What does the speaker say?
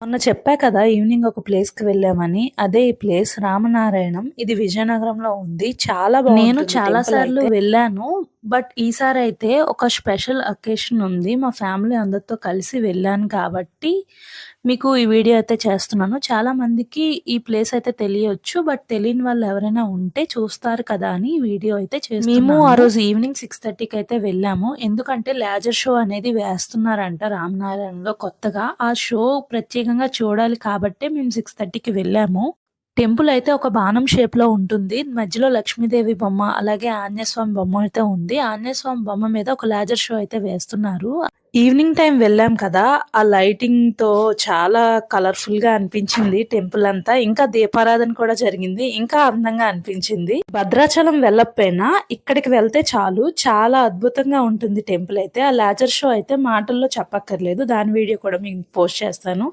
మొన్న చెప్పా కదా ఈవినింగ్ ఒక ప్లేస్ కి వెళ్ళామని. అదే ఈ ప్లేస్ రామనారాయణం. ఇది విజయనగరంలో ఉంది. చాలా బాగుంటుంది. నేను చాలా సార్లు వెళ్ళాను. బట్ ఈసారి అయితే ఒక స్పెషల్ అకేషన్ ఉంది. మా ఫ్యామిలీ అందరితో కలిసి వెళ్ళాను కాబట్టి మీకు ఈ వీడియో అయితే చేస్తున్నాను. చాలా మందికి ఈ ప్లేస్ అయితే తెలియొచ్చు. బట్ తెలియని వాళ్ళు ఎవరైనా ఉంటే చూస్తారు కదా అని ఈ వీడియో అయితే చేస్తున్నాను. మేము ఆ రోజు ఈవినింగ్ 6:30కి అయితే వెళ్ళాము. ఎందుకంటే లేజర్ షో అనేది వేస్తున్నారంట రామనారాయణలో కొత్తగా. ఆ షో ప్రత్యేకంగా చూడాలి కాబట్టే మేము 6:30కి వెళ్ళాము. టెంపుల్ అయితే ఒక బాణం షేప్ లో ఉంటుంది. మధ్యలో లక్ష్మీదేవి బొమ్మ, అలాగే ఆంజనేయ స్వామి బొమ్మ అయితే ఉంది. ఆంజనేయ స్వామి బొమ్మ మీద ఒక లేజర్ షో అయితే వేస్తున్నారు. ఈవినింగ్ టైం వెళ్ళాం కదా, ఆ లైటింగ్ తో చాలా కలర్ఫుల్ గా అనిపించింది టెంపుల్ అంతా. ఇంకా దీపారాధన కూడా జరిగింది. ఇంకా అందంగా అనిపించింది. భద్రాచలం వెళ్ళకపోయినా ఇక్కడికి వెళ్తే చాలు, చాలా అద్భుతంగా ఉంటుంది టెంపుల్ అయితే. ఆ లేజర్ షో అయితే మాటల్లో చెప్పక్కర్లేదు. దాని వీడియో కూడా మీకు పోస్ట్ చేస్తాను.